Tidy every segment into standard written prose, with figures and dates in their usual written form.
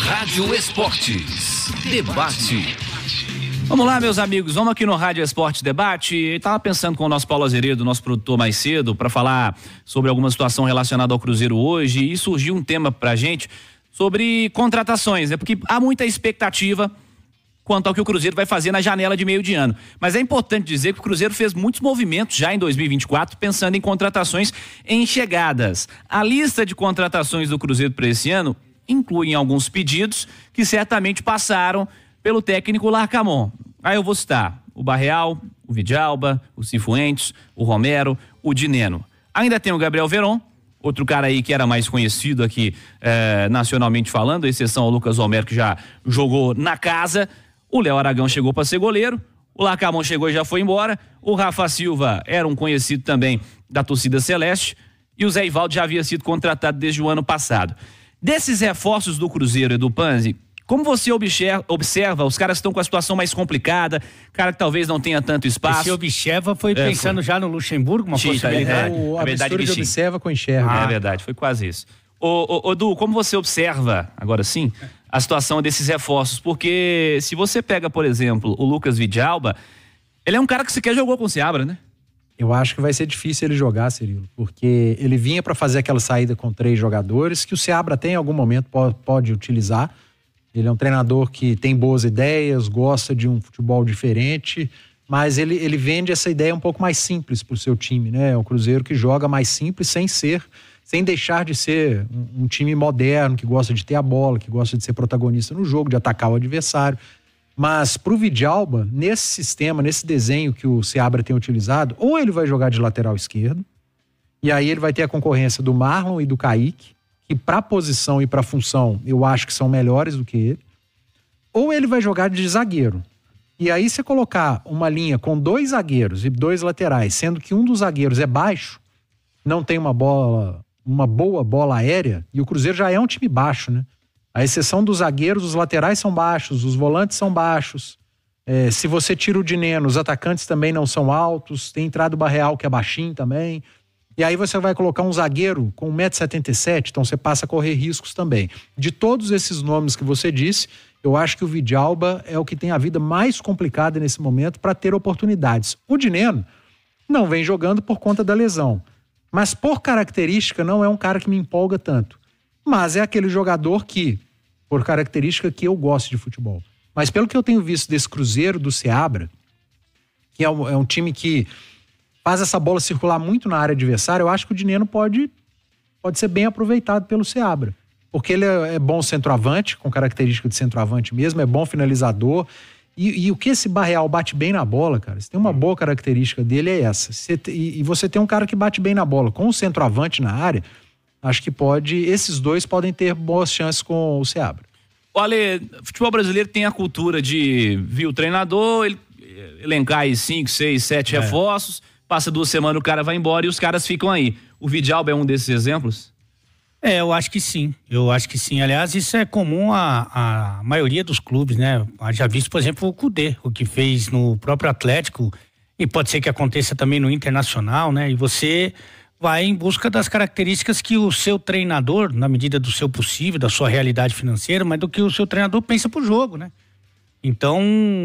Rádio Esportes Debate. Vamos lá, meus amigos, vamos aqui no Rádio Esportes Debate. Eu tava pensando com o nosso Paulo Azeredo, nosso produtor, mais cedo, para falar sobre alguma situação relacionada ao Cruzeiro hoje, e surgiu um tema pra gente sobre contratações, né? Porque há muita expectativa quanto ao que o Cruzeiro vai fazer na janela de meio de ano. Mas é importante dizer que o Cruzeiro fez muitos movimentos já em 2024, pensando em contratações em chegadas. A lista de contratações do Cruzeiro para esse ano inclui alguns pedidos que certamente passaram pelo técnico Larcamón. Aí eu vou citar o Barreal, o Vidalba, o Cifuentes, o Romero, o Dineno. Ainda tem o Gabriel Veron, outro cara aí que era mais conhecido aqui nacionalmente falando, exceção ao Lucas Romero, que já jogou na casa. O Léo Aragão chegou para ser goleiro, o Larcamón chegou e já foi embora, o Rafa Silva era um conhecido também da torcida celeste e o Zé Ivaldo já havia sido contratado desde o ano passado. Desses reforços do Cruzeiro e do Panzi, como você observa, os caras estão com a situação mais complicada, cara que talvez não tenha tanto espaço. Esse observa foi pensando já no Luxemburgo, uma possibilidade. A mistura de observa com enxerga. É verdade, foi quase isso. Ô Du, como você observa, agora sim, a situação desses reforços? Porque se você pega, por exemplo, o Lucas Vidalba, ele é um cara que sequer jogou com o Seabra, né? Eu acho que vai ser difícil ele jogar, Cirilo, porque ele vinha para fazer aquela saída com 3 jogadores que o Seabra até em algum momento pode utilizar. Ele é um treinador que tem boas ideias, gosta de um futebol diferente, mas ele vende essa ideia um pouco mais simples para o seu time, né? É um Cruzeiro que joga mais simples sem deixar de ser um time moderno, que gosta de ter a bola, que gosta de ser protagonista no jogo, de atacar o adversário. Mas pro Vidalba, nesse sistema, nesse desenho que o Seabra tem utilizado, ou ele vai jogar de lateral esquerdo, e aí ele vai ter a concorrência do Marlon e do Kaique, que para posição e para função eu acho que são melhores do que ele, ou ele vai jogar de zagueiro. E aí você colocar uma linha com 2 zagueiros e 2 laterais, sendo que um dos zagueiros é baixo, não tem uma boa bola aérea, e o Cruzeiro já é um time baixo, né? A exceção dos zagueiros, os laterais são baixos, os volantes são baixos. Se você tira o Dineno, os atacantes também não são altos. Tem entrado o Barreal, que é baixinho também. E aí você vai colocar um zagueiro com 1,77 m, então você passa a correr riscos também. De todos esses nomes que você disse, eu acho que o Vidalba é o que tem a vida mais complicada nesse momento para ter oportunidades. O Dineno não vem jogando por conta da lesão, mas por característica não é um cara que me empolga tanto. Mas é aquele jogador que, por característica, que eu gosto de futebol. Mas pelo que eu tenho visto desse Cruzeiro do Seabra, que é um time que faz essa bola circular muito na área adversária, eu acho que o Dineno pode ser bem aproveitado pelo Seabra. Porque ele é bom centroavante, com característica de centroavante mesmo, é bom finalizador. E o que esse Barreal bate bem na bola, cara, se tem uma boa característica dele é essa. E você tem um cara que bate bem na bola com o centroavante na área, acho que esses dois podem ter boas chances com o Seabra. Olha, o futebol brasileiro tem a cultura de vir o treinador, ele elencar aí 5, 6, 7 reforços, passa 2 semanas, o cara vai embora e os caras ficam aí. O Vidalba é um desses exemplos? Eu acho que sim. Aliás, isso é comum à maioria dos clubes, né? Já visto, por exemplo, o Cudê, o que fez no próprio Atlético, e pode ser que aconteça também no Internacional, né? E você vai em busca das características que o seu treinador, na medida do seu possível, da sua realidade financeira, mas do que o seu treinador pensa pro jogo, né? Então,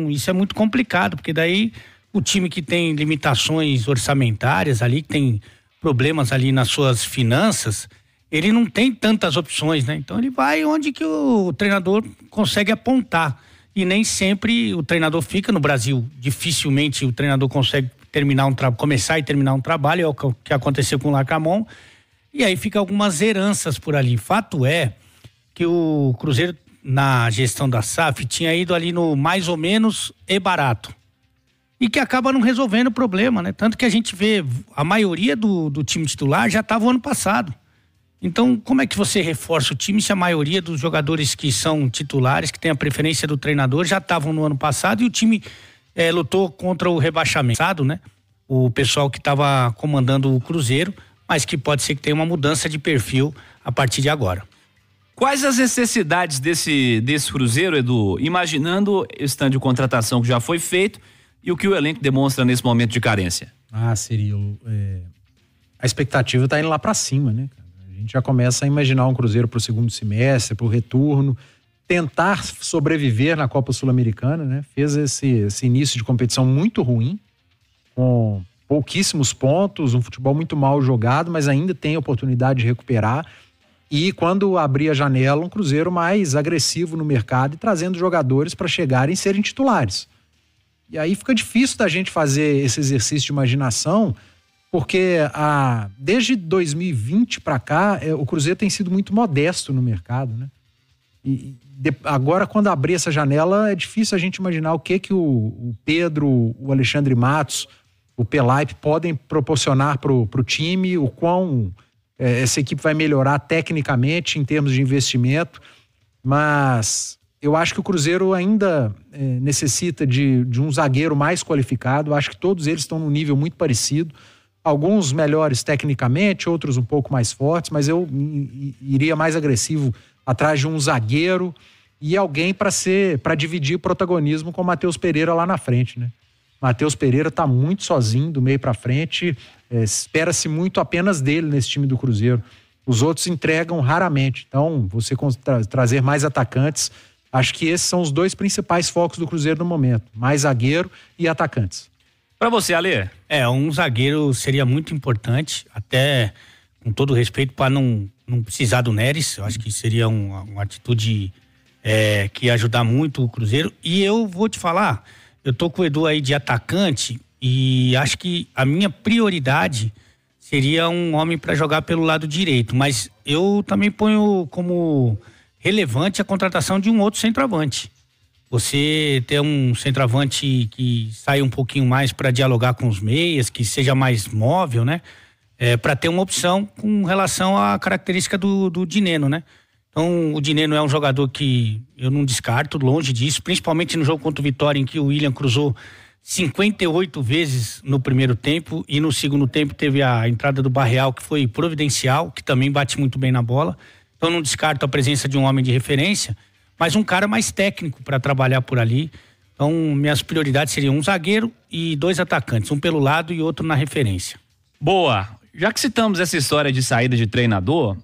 isso é muito complicado, porque daí o time que tem limitações orçamentárias ali, que tem problemas ali nas suas finanças, ele não tem tantas opções, né? Então ele vai onde que o treinador consegue apontar. E nem sempre o treinador fica no Brasil. Dificilmente o treinador consegue começar e terminar um trabalho, é o que aconteceu com o Larcamón, e aí fica algumas heranças por ali. Fato é que o Cruzeiro, na gestão da SAF, tinha ido ali no mais ou menos e barato, e que acaba não resolvendo o problema, né? Tanto que a gente vê, a maioria do time titular já estava o ano passado. Então, como é que você reforça o time se a maioria dos jogadores que são titulares, que tem a preferência do treinador, já estavam no ano passado e o time lutou contra o rebaixamento, né? O pessoal que estava comandando o Cruzeiro, mas que pode ser que tenha uma mudança de perfil a partir de agora. Quais as necessidades desse Cruzeiro, Edu? Imaginando o stand de contratação que já foi feito e o que o elenco demonstra nesse momento de carência. Cirilo, a expectativa está indo lá para cima, né, cara? A gente já começa a imaginar um Cruzeiro para o segundo semestre, para o retorno. tentar sobreviver na Copa Sul-Americana, né? Fez esse início de competição muito ruim, com pouquíssimos pontos, um futebol muito mal jogado, mas ainda tem oportunidade de recuperar. E quando abrir a janela, um Cruzeiro mais agressivo no mercado e trazendo jogadores para chegarem e serem titulares. E aí fica difícil da gente fazer esse exercício de imaginação, porque desde 2020 para cá, o Cruzeiro tem sido muito modesto no mercado, né? Agora, quando abrir essa janela, é difícil a gente imaginar o que o Pedro, o Alexandre Matos, o Pelaipe podem proporcionar pro time, o quão essa equipe vai melhorar tecnicamente em termos de investimento, mas eu acho que o Cruzeiro ainda necessita de um zagueiro mais qualificado. Acho que todos eles estão num nível muito parecido, alguns melhores tecnicamente, outros um pouco mais fortes, mas eu iria mais agressivo atrás de um zagueiro e alguém para dividir o protagonismo com o Matheus Pereira lá na frente, né? Matheus Pereira está muito sozinho do meio para frente, espera-se muito apenas dele nesse time do Cruzeiro. Os outros entregam raramente, então você trazer mais atacantes, acho que esses são os dois principais focos do Cruzeiro no momento, mais zagueiro e atacantes. Para você, Alê? Um zagueiro seria muito importante, até com todo respeito, para não precisar do Neres. Eu acho que seria uma atitude que ia ajudar muito o Cruzeiro. E eu vou te falar, eu tô com o Edu aí de atacante e acho que a minha prioridade seria um homem para jogar pelo lado direito, mas eu também ponho como relevante a contratação de um outro centroavante. Você ter um centroavante que saia um pouquinho mais para dialogar com os meias, que seja mais móvel, né? Para ter uma opção com relação à característica do Dineno, né? Então, o Dineno é um jogador que eu não descarto, longe disso, principalmente no jogo contra o Vitória, em que o William cruzou 58 vezes no primeiro tempo e no segundo tempo teve a entrada do Barreal, que foi providencial, que também bate muito bem na bola. Então, não descarto a presença de um homem de referência, mas um cara mais técnico para trabalhar por ali. Então, minhas prioridades seriam um zagueiro e 2 atacantes, um pelo lado e outro na referência. Boa. Já que citamos essa história de saída de treinador,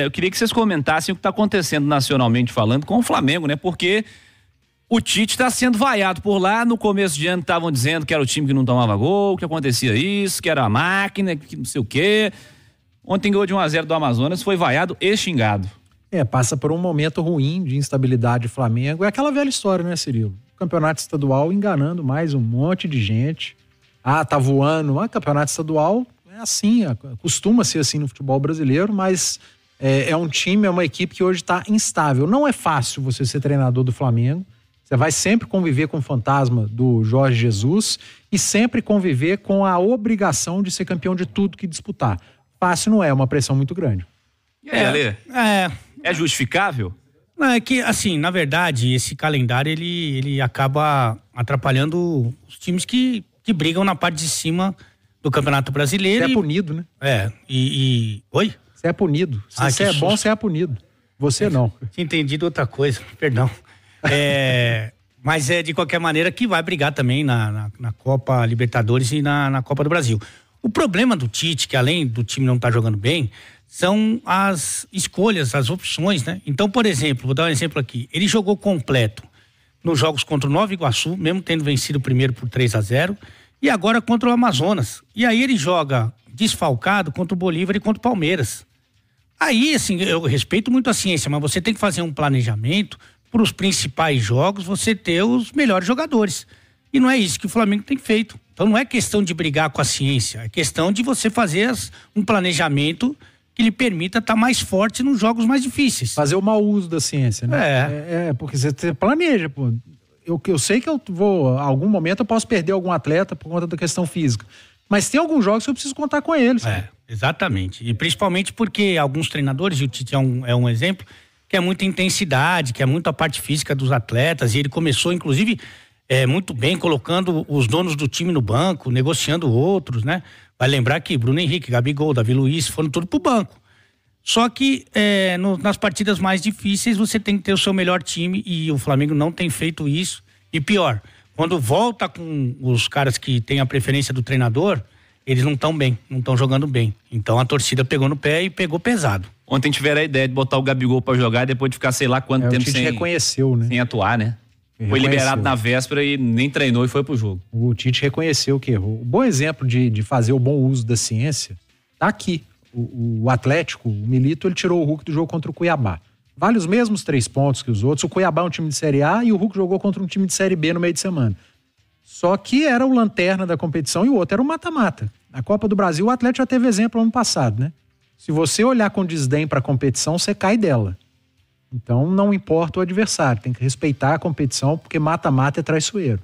eu queria que vocês comentassem o que está acontecendo nacionalmente falando com o Flamengo, né? Porque o Tite está sendo vaiado por lá. No começo de ano estavam dizendo que era o time que não tomava gol, que acontecia isso, que era a máquina, que não sei o quê. Ontem ganhou de 1-0 do Amazonas, foi vaiado e xingado. Passa por um momento ruim de instabilidade do Flamengo. É aquela velha história, né, Cirilo? Campeonato estadual enganando mais um monte de gente. Tá voando. Campeonato estadual é assim, costuma ser assim no futebol brasileiro, mas é um time, é uma equipe que hoje está instável. Não é fácil você ser treinador do Flamengo. Você vai sempre conviver com o fantasma do Jorge Jesus e sempre conviver com a obrigação de ser campeão de tudo que disputar. Fácil não é, uma pressão muito grande. E aí, Alê? É justificável? Não, é que, assim, na verdade, esse calendário, ele acaba atrapalhando os times que brigam na parte de cima do Campeonato Brasileiro. Você é punido, né? Oi? Você é punido. Se você é bom, você é punido. Você não. Tinha entendido outra coisa, perdão. Mas de qualquer maneira que vai brigar também na Copa Libertadores e na Copa do Brasil. O problema do Tite, que além do time não estar jogando bem, são as escolhas, as opções, né? Então, por exemplo, vou dar um exemplo aqui. Ele jogou completo nos jogos contra o Nova Iguaçu, mesmo tendo vencido o primeiro por 3-0, e agora contra o Amazonas. E aí ele joga desfalcado contra o Bolívar e contra o Palmeiras. Aí, assim, eu respeito muito a ciência, mas você tem que fazer um planejamento para os principais jogos, você ter os melhores jogadores. E não é isso que o Flamengo tem feito. Então não é questão de brigar com a ciência, é questão de você fazer um planejamento que lhe permita estar mais forte nos jogos mais difíceis. Fazer o mau uso da ciência, né? Porque você planeja, pô. Eu sei que algum momento eu posso perder algum atleta por conta da questão física. Mas tem alguns jogos que eu preciso contar com eles. Exatamente. E principalmente porque alguns treinadores, e o Tite é um exemplo, que é muita intensidade, que é muito a parte física dos atletas, e ele começou, inclusive, muito bem, colocando os donos do time no banco, negociando outros, né? Vai lembrar que Bruno Henrique, Gabigol, Davi Luiz, foram tudo pro banco. Só que nas partidas mais difíceis você tem que ter o seu melhor time, e o Flamengo não tem feito isso. E pior, quando volta com os caras que têm a preferência do treinador, eles não estão bem, não estão jogando bem. Então a torcida pegou no pé e pegou pesado. Ontem tiveram a ideia de botar o Gabigol pra jogar depois de ficar sei lá quanto tempo o Tite reconheceu, né? sem atuar, né? Foi liberado na véspera e nem treinou e foi pro jogo. O Tite reconheceu que errou. Um bom exemplo de fazer o bom uso da ciência tá aqui. O Atlético, o Milito, ele tirou o Hulk do jogo contra o Cuiabá. Vale os mesmos 3 pontos que os outros. O Cuiabá é um time de Série A e o Hulk jogou contra um time de Série B no meio de semana. Só que era o lanterna da competição e o outro era o mata-mata. Na Copa do Brasil, o Atlético já teve exemplo ano passado, né? Se você olhar com desdém para a competição, você cai dela. Então não importa o adversário, tem que respeitar a competição, porque mata-mata é traiçoeiro.